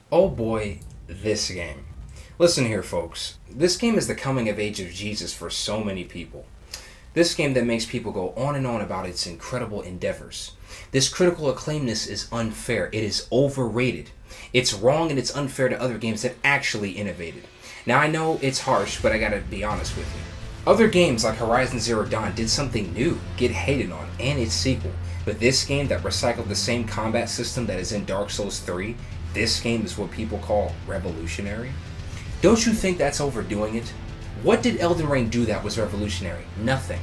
Oh boy, this game. Listen here, folks. This game is the coming of age of Jesus for so many people. This game that makes people go on and on about its incredible endeavors. This critical acclaimness is unfair. It is overrated. It's wrong and it's unfair to other games that actually innovated. Now I know it's harsh, but I gotta be honest with you. Other games like Horizon Zero Dawn did something new, get hated on, and its sequel. But this game that recycled the same combat system that is in Dark Souls 3, this game is what people call revolutionary. Don't you think that's overdoing it? What did Elden Ring do that was revolutionary? Nothing.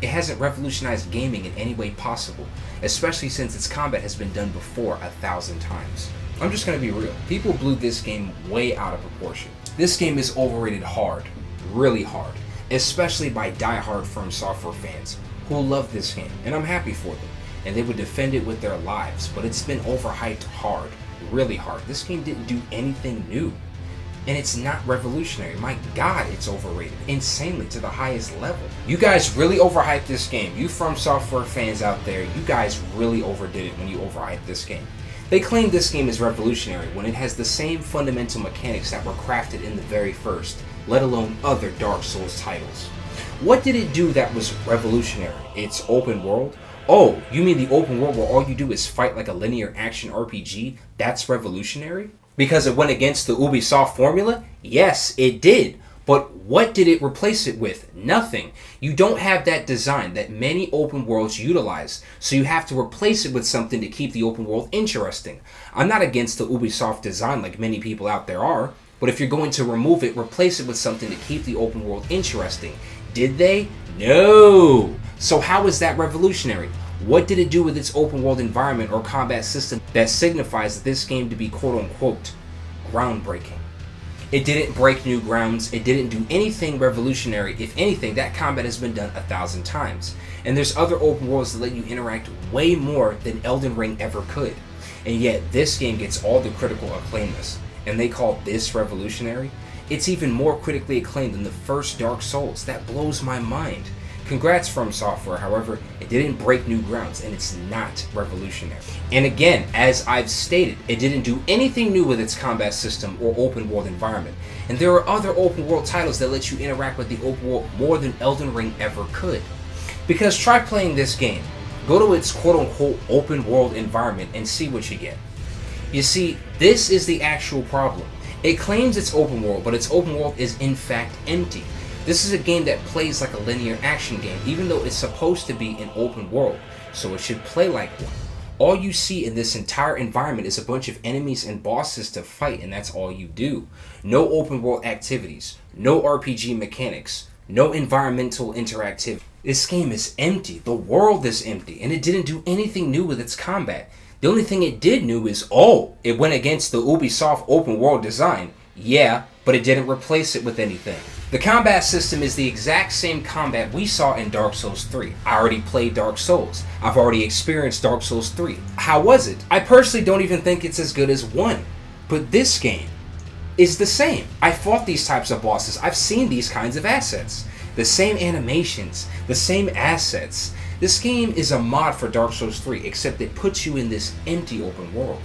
It hasn't revolutionized gaming in any way possible, especially since its combat has been done before 1,000 times. I'm just gonna be real. People blew this game way out of proportion. This game is overrated hard, really hard, especially by die-hard From Software fans who love this game, and I'm happy for them, and they would defend it with their lives, but it's been overhyped hard, really hard. This game didn't do anything new. And it's not revolutionary. My god, it's overrated. Insanely to the highest level. You guys really overhyped this game. You From Software fans out there, you guys really overdid it when you overhyped this game. They claim this game is revolutionary when it has the same fundamental mechanics that were crafted in the very first, let alone other Dark Souls titles. What did it do that was revolutionary? It's open world? Oh, you mean the open world where all you do is fight like a linear action RPG? That's revolutionary? Because it went against the Ubisoft formula? Yes, it did. But what did it replace it with? Nothing. You don't have that design that many open worlds utilize, so you have to replace it with something to keep the open world interesting. I'm not against the Ubisoft design like many people out there are, but if you're going to remove it, replace it with something to keep the open world interesting. Did they? No! So how is that revolutionary? What did it do with its open world environment or combat system that signifies this game to be quote unquote groundbreaking? It didn't break new grounds, it didn't do anything revolutionary. If anything, that combat has been done 1,000 times. And there's other open worlds that let you interact way more than Elden Ring ever could. And yet this game gets all the critical acclaimness, and they call this revolutionary? It's even more critically acclaimed than the first Dark Souls. That blows my mind. Congrats From Software, however, it didn't break new grounds and it's not revolutionary. And again, as I've stated, it didn't do anything new with its combat system or open world environment. And there are other open world titles that let you interact with the open world more than Elden Ring ever could. Because try playing this game, go to its quote unquote open world environment and see what you get. You see, this is the actual problem. It claims it's open world, but its open world is in fact empty. This is a game that plays like a linear action game, even though it's supposed to be an open world, so it should play like one. All you see in this entire environment is a bunch of enemies and bosses to fight, and that's all you do. No open world activities, no RPG mechanics, no environmental interactivity. This game is empty, the world is empty, and it didn't do anything new with its combat. The only thing it did new is, it went against the Ubisoft open world design. Yeah, but it didn't replace it with anything. The combat system is the exact same combat we saw in Dark Souls 3. I already played Dark Souls. I've already experienced Dark Souls 3. How was it? I personally don't even think it's as good as 1. But this game is the same. I fought these types of bosses. I've seen these kinds of assets. The same animations, the same assets. This game is a mod for Dark Souls 3, except it puts you in this empty open world.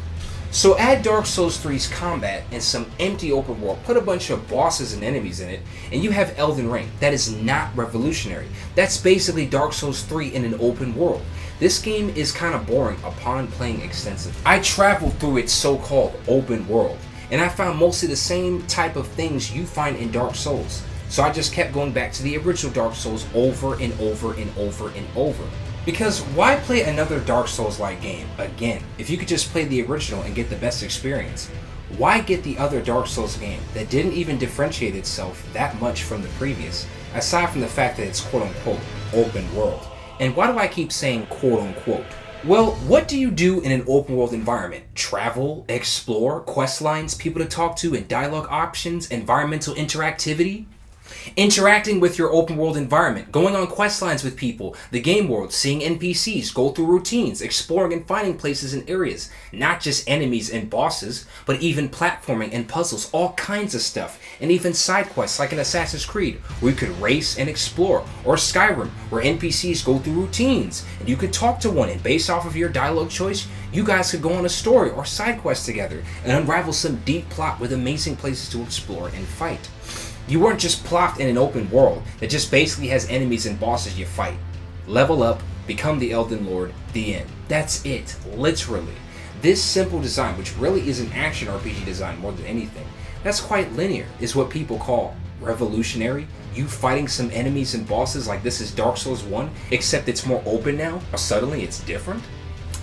So add Dark Souls 3's combat and some empty open world, put a bunch of bosses and enemies in it, and you have Elden Ring. That is not revolutionary. That's basically Dark Souls 3 in an open world. This game is kind of boring upon playing extensively. I traveled through its so-called open world, and I found mostly the same type of things you find in Dark Souls. So I just kept going back to the original Dark Souls over and over and over and over. Because why play another Dark Souls-like game again if you could just play the original and get the best experience? Why get the other Dark Souls game that didn't even differentiate itself that much from the previous, aside from the fact that it's quote-unquote open world? And why do I keep saying quote-unquote? Well, what do you do in an open world environment? Travel, explore, quest lines, people to talk to, and dialogue options, environmental interactivity? Interacting with your open world environment, going on quest lines with people, the game world, seeing NPCs, go through routines, exploring and finding places and areas, not just enemies and bosses, but even platforming and puzzles, all kinds of stuff, and even side quests like in Assassin's Creed, where you could race and explore, or Skyrim, where NPCs go through routines, and you could talk to one, and based off of your dialogue choice, you guys could go on a story or side quest together, and unravel some deep plot with amazing places to explore and fight. You weren't just plopped in an open world that just basically has enemies and bosses you fight. Level up, become the Elden Lord, the end. That's it, literally. This simple design, which really is an action RPG design more than anything, that's quite linear, is what people call revolutionary. You fighting some enemies and bosses like this is Dark Souls 1, except it's more open now, or suddenly it's different.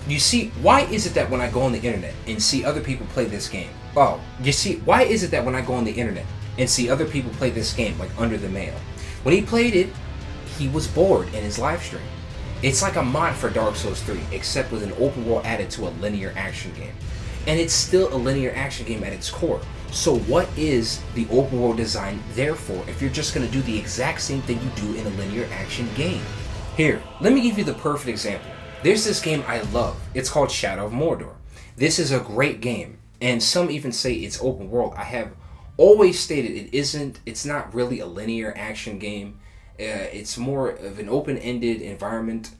You see, why is it that when I go on the internet and see other people play this game, why is it that when I go on the internet and see other people play this game, like Under the Mail, when he played it, he was bored in his live stream. It's like a mod for Dark Souls 3, except with an open world added to a linear action game. And it's still a linear action game at its core. So what is the open world design there for if you're just going to do the exact same thing you do in a linear action game? Here, let me give you the perfect example. There's this game I love. It's called Shadow of Mordor. This is a great game, and some even say it's open world. I have always stated it's not really a linear action game. It's more of an open-ended environment.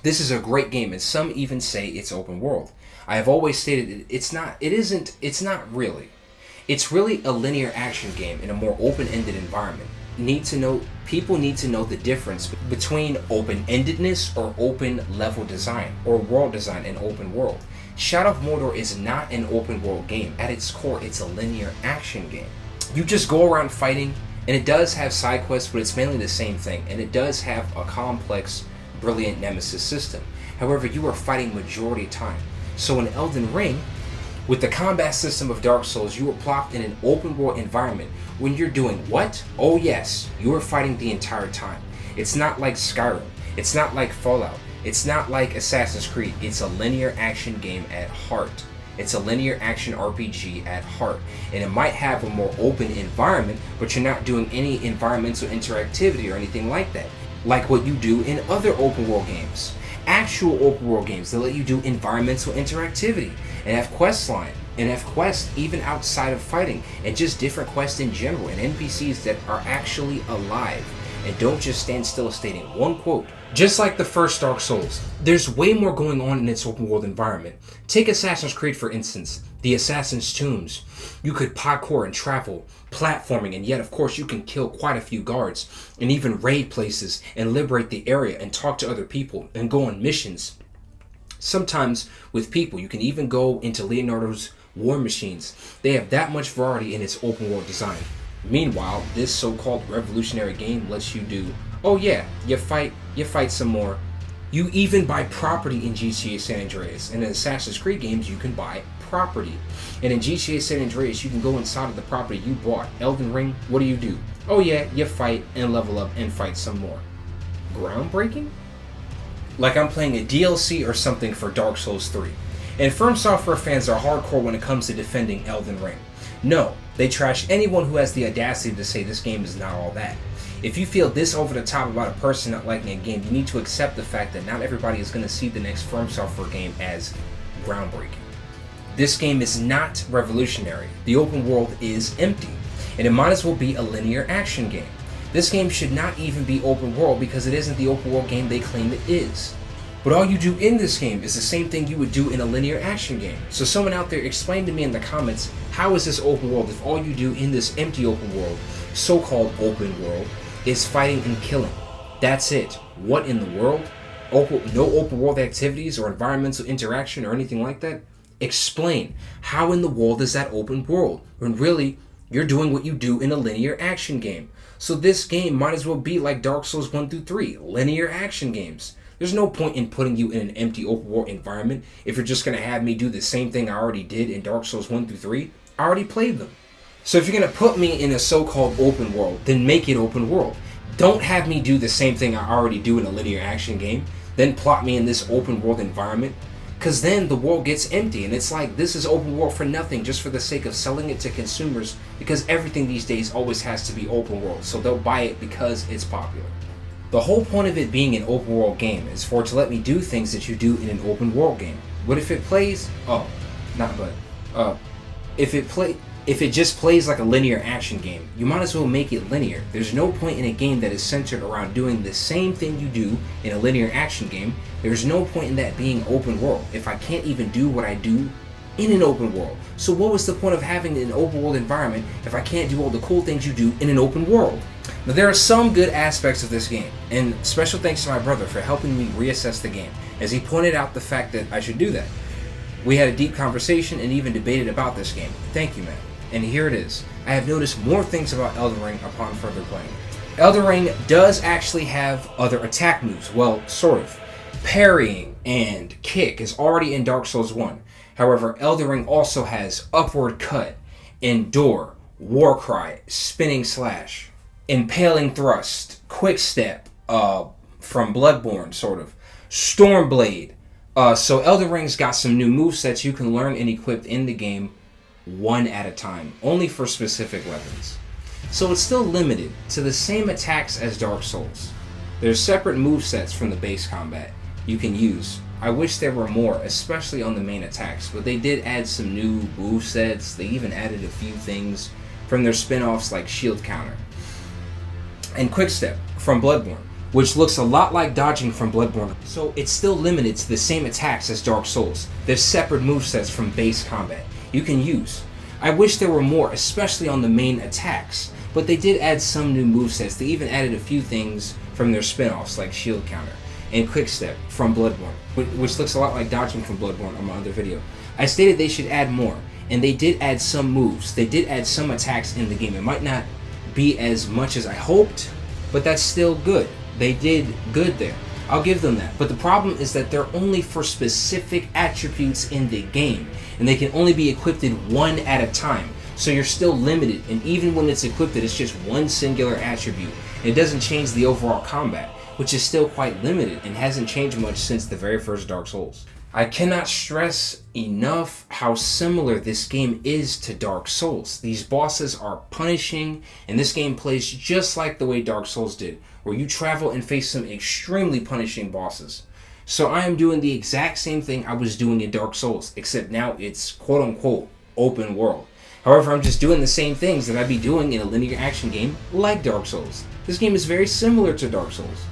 This is a great game, and some even say it's open world. I have always stated it's not really. It's really a linear action game in a more open-ended environment. People need to know the difference between open-endedness or open level design or world design in open world. Shadow of Mordor is not an open world game. At its core, it's a linear action game. You just go around fighting, and it does have side quests, but it's mainly the same thing, and it does have a complex, brilliant nemesis system. However, you are fighting majority of time. So in Elden Ring, with the combat system of Dark Souls, you are plopped in an open world environment when you're doing what? Oh yes, you are fighting the entire time. It's not like Skyrim. It's not like Fallout. It's not like Assassin's Creed. It's a linear action game at heart. It's a linear action RPG at heart. And it might have a more open environment, but you're not doing any environmental interactivity or anything like that, like what you do in other open world games. Actual open world games that let you do environmental interactivity and have quest line and have quests even outside of fighting and just different quests in general and NPCs that are actually alive and don't just stand still stating one quote. Just like the first Dark Souls, there's way more going on in its open world environment. Take Assassin's Creed for instance, the Assassin's Tombs. You could parkour and travel, platforming, and yet of course you can kill quite a few guards and even raid places and liberate the area and talk to other people and go on missions. Sometimes with people, you can even go into Leonardo's war machines. They have that much variety in its open world design. Meanwhile, this so-called revolutionary game lets you do, oh yeah, you fight some more. You even buy property in GTA San Andreas. And in Assassin's Creed games, you can buy property. And in GTA San Andreas, you can go inside of the property you bought. Elden Ring, what do? Oh yeah, you fight and level up and fight some more. Groundbreaking? Like I'm playing a DLC or something for Dark Souls 3. And From Software fans are hardcore when it comes to defending Elden Ring. No, they trash anyone who has the audacity to say this game is not all that. If you feel this over the top about a person not liking a game, you need to accept the fact that not everybody is going to see the next From Software game as groundbreaking. This game is not revolutionary. The open world is empty, and it might as well be a linear action game. This game should not even be open world because it isn't the open world game they claim it is. But all you do in this game is the same thing you would do in a linear action game. So someone out there explain to me in the comments, how is this open world if all you do in this empty open world, so-called open world, is fighting and killing? That's it. What in the world? No open world activities or environmental interaction or anything like that? Explain. How in the world is that open world when really you're doing what you do in a linear action game? So this game might as well be like Dark Souls 1 through 3, linear action games. There's no point in putting you in an empty open world environment if you're just going to have me do the same thing I already did in Dark Souls 1 through 3. I already played them. So if you're going to put me in a so-called open world, then make it open world. Don't have me do the same thing I already do in a linear action game, then plot me in this open world environment. Because then the world gets empty, and it's like, this is open world for nothing, just for the sake of selling it to consumers, because everything these days always has to be open world, so they'll buy it because it's popular. The whole point of it being an open world game is for it to let me do things that you do in an open world game. What if it plays? If it just plays like a linear action game, you might as well make it linear. There's no point in a game that is centered around doing the same thing you do in a linear action game. There's no point in that being open world if I can't even do what I do in an open world. So what was the point of having an open world environment if I can't do all the cool things you do in an open world? Now, there are some good aspects of this game, and special thanks to my brother for helping me reassess the game, as he pointed out the fact that I should do that. We had a deep conversation and even debated about this game. Thank you, man. And here it is. I have noticed more things about Elden Ring upon further playing. Elden Ring does actually have other attack moves. Well, sort of. Parrying and kick is already in Dark Souls 1. However, Elden Ring also has upward cut, endure, war cry, spinning slash, impaling thrust, quick step, from Bloodborne, sort of, Stormblade. So Elden Ring's got some new movesets you can learn and equip in the game one at a time, only for specific weapons. So it's still limited to the same attacks as Dark Souls. There's separate movesets from the base combat you can use. I wish there were more, especially on the main attacks, but they did add some new movesets. They even added a few things from their spin-offs like Shield Counter and Quick Step from Bloodborne, which looks a lot like dodging from Bloodborne. So it's still limited to the same attacks as Dark Souls. There's separate movesets from base combat you can use. I wish there were more, especially on the main attacks, but they did add some new movesets. They even added a few things from their spin-offs like Shield Counter and Quick Step from Bloodborne, which looks a lot like dodging from Bloodborne on my other video. I stated they should add more, and they did add some moves. They did add some attacks in the game. It might not be as much as I hoped, but that's still good. They did good there. I'll give them that. But the problem is that they're only for specific attributes in the game, and they can only be equipped one at a time. So you're still limited, and even when it's equipped, it's just one singular attribute. It doesn't change the overall combat, which is still quite limited and hasn't changed much since the very first Dark Souls. I cannot stress enough how similar this game is to Dark Souls. These bosses are punishing, and this game plays just like the way Dark Souls did, where you travel and face some extremely punishing bosses. So I am doing the exact same thing I was doing in Dark Souls, except now it's quote-unquote open world. However, I'm just doing the same things that I'd be doing in a linear action game like Dark Souls. This game is very similar to Dark Souls.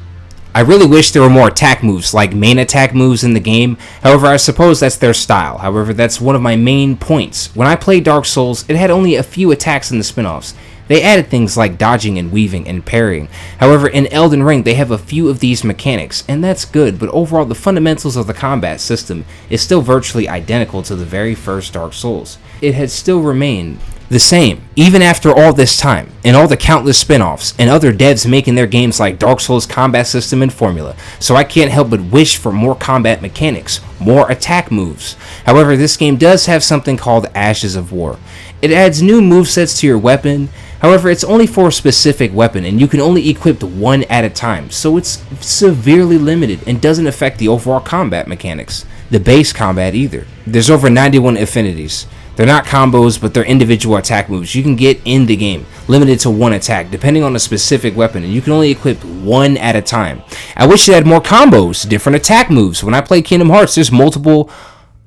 I really wish there were more attack moves, like main attack moves in the game. However, I suppose that's their style. However, that's one of my main points. When I played Dark Souls, it had only a few attacks in the spin-offs. They added things like dodging and weaving and parrying. However, in Elden Ring, they have a few of these mechanics, and that's good, but overall, the fundamentals of the combat system is still virtually identical to the very first Dark Souls. It has still remained the same, even after all this time, and all the countless spin-offs, and other devs making their games like Dark Souls combat system and formula, so I can't help but wish for more combat mechanics, more attack moves. However, this game does have something called Ashes of War. It adds new movesets to your weapon. However, it's only for a specific weapon, and you can only equip one at a time, so it's severely limited and doesn't affect the overall combat mechanics, the base combat either. There's over 91 affinities. They're not combos, but they're individual attack moves you can get in the game, limited to one attack, depending on a specific weapon, and you can only equip one at a time. I wish it had more combos, different attack moves. When I play Kingdom Hearts, there's multiple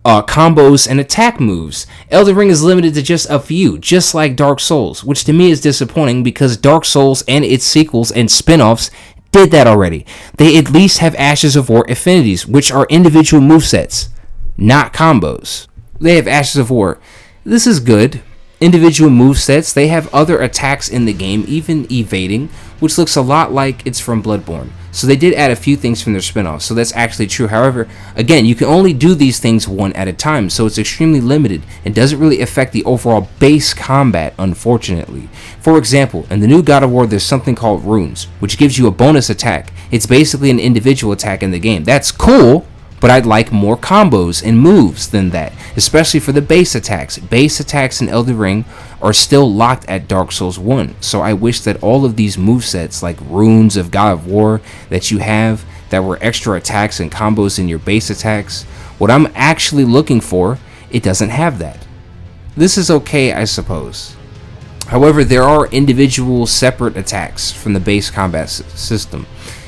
combos and attack moves. Elden Ring is limited to just a few, just like Dark Souls, which to me is disappointing because Dark Souls and its sequels and spin-offs did that already. They at least have Ashes of War affinities, which are individual movesets, not combos. They have Ashes of War. This is good. Individual movesets. They have other attacks in the game, even evading, which looks a lot like it's from Bloodborne. So they did add a few things from their spin-off, so that's actually true. However, again, you can only do these things one at a time, so it's extremely limited and doesn't really affect the overall base combat, unfortunately. For example, in the new God of War, there's something called Runes, which gives you a bonus attack. It's basically an individual attack in the game. That's cool, but I'd like more combos and moves than that, especially for the base attacks. Base attacks in Elden Ring are still locked at Dark Souls 1, so I wish that all of these movesets, like Runes of God of War that you have, that were extra attacks and combos in your base attacks, What I'm actually looking for, it doesn't have that. This is okay, I suppose. However, there are individual separate attacks from the base combat system,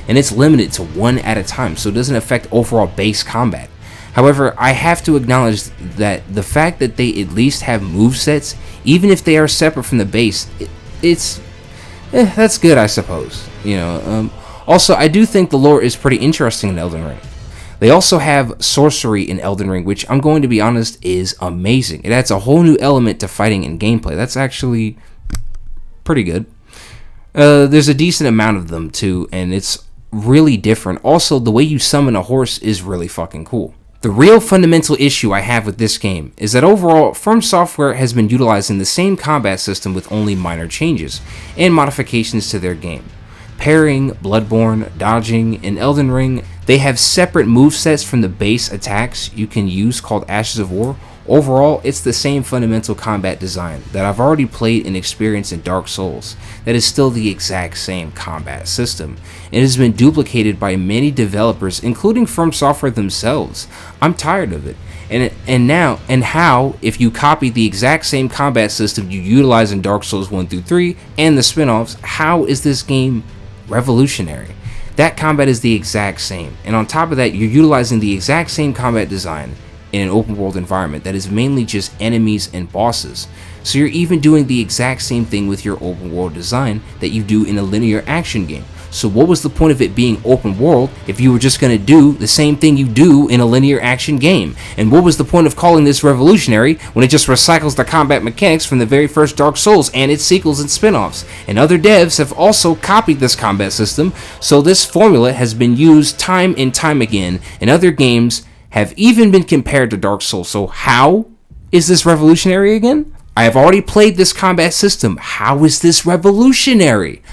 and it's limited to one at a time, so it doesn't affect overall base combat. However, I have to acknowledge that the fact that they at least have movesets, even if they are separate from the base, that's good, I suppose. Also, I do think the lore is pretty interesting in Elden Ring. They also have sorcery in Elden Ring, which I'm going to be honest is amazing. It adds a whole new element to fighting and gameplay. That's actually pretty good. There's a decent amount of them too, and it's really different. Also, the way you summon a horse is really fucking cool. The real fundamental issue I have with this game is that overall, From Software has been utilizing the same combat system with only minor changes and modifications to their game. Parrying, Bloodborne, dodging, and Elden Ring, they have separate movesets from the base attacks you can use called Ashes of War. Overall, it's the same fundamental combat design that I've already played and experienced in Dark Souls. That is still the exact same combat system. It has been duplicated by many developers, including From Software themselves. I'm tired of it. And how, if you copy the exact same combat system you utilize in Dark Souls 1 through 3 and the spin-offs, how is this game revolutionary? That combat is the exact same, and on top of that, you're utilizing the exact same combat design in an open world environment that is mainly just enemies and bosses. So you're even doing the exact same thing with your open world design that you do in a linear action game. So what was the point of it being open world if you were just going to do the same thing you do in a linear action game? And what was the point of calling this revolutionary when it just recycles the combat mechanics from the very first Dark Souls and its sequels and spin-offs? And other devs have also copied this combat system, so this formula has been used time and time again, and other games have even been compared to Dark Souls. So how is this revolutionary again? I have already played this combat system. How is this revolutionary?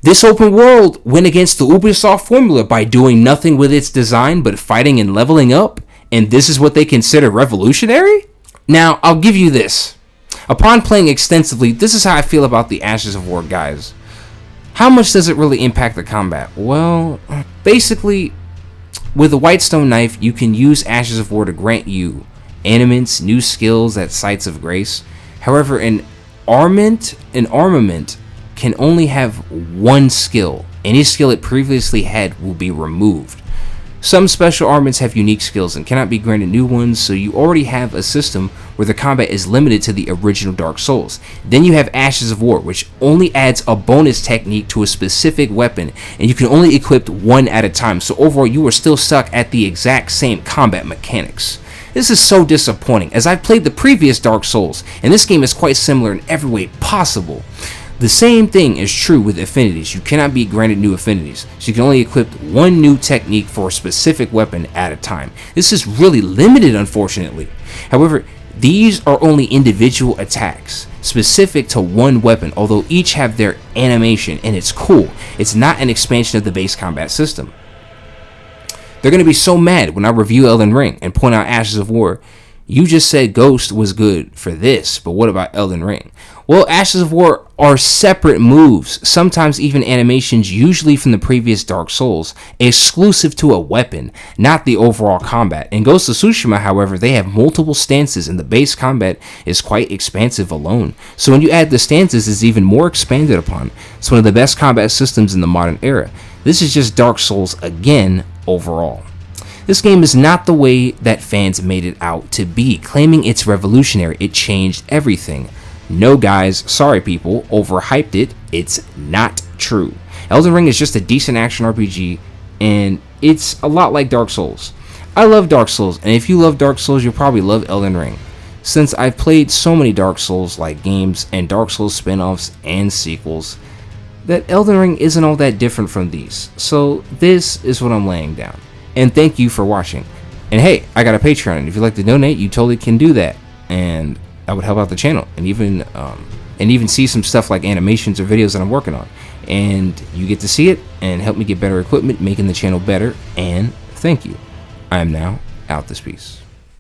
This open world went against the Ubisoft formula by doing nothing with its design but fighting and leveling up, and this is what they consider revolutionary? Now, I'll give you this. Upon playing extensively, this is how I feel about the Ashes of War, guys. How much does it really impact the combat? Well, basically, with a Whitestone Knife, you can use Ashes of War to grant you animates, new skills at sites of grace. However, an armament can only have one skill. Any skill it previously had will be removed. Some special armaments have unique skills and cannot be granted new ones, so you already have a system where the combat is limited to the original Dark Souls. Then you have Ashes of War, which only adds a bonus technique to a specific weapon, and you can only equip one at a time, so overall you are still stuck at the exact same combat mechanics. This is so disappointing, as I've played the previous Dark Souls, and this game is quite similar in every way possible. The same thing is true with affinities. You cannot be granted new affinities, so you can only equip one new technique for a specific weapon at a time. This is really limited, unfortunately. However, these are only individual attacks, specific to one weapon, although each have their animation, and it's cool. It's not an expansion of the base combat system. They're going to be so mad when I review Elden Ring and point out Ashes of War. You just said Ghost was good for this, but what about Elden Ring? Well, Ashes of War are separate moves, sometimes even animations, usually from the previous Dark Souls, exclusive to a weapon, not the overall combat. In Ghost of Tsushima, however, they have multiple stances, and the base combat is quite expansive alone. So when you add the stances, it's even more expanded upon. It's one of the best combat systems in the modern era. This is just Dark Souls again, overall. This game is not the way that fans made it out to be, claiming it's revolutionary. It changed everything. No guys, sorry people, overhyped it. It's not true. Elden Ring is just a decent action RPG, and it's a lot like Dark Souls. I love Dark Souls, and if you love Dark Souls, you'll probably love Elden Ring. Since I've played so many Dark Souls-like games and Dark Souls spin-offs and sequels, that Elden Ring isn't all that different from these. So this is what I'm laying down. And thank you for watching. And hey, I got a Patreon, and if you'd like to donate, you totally can do that. And that would help out the channel, and even see some stuff like animations or videos that I'm working on. And you get to see it and help me get better equipment, making the channel better. And thank you. I am now out this piece.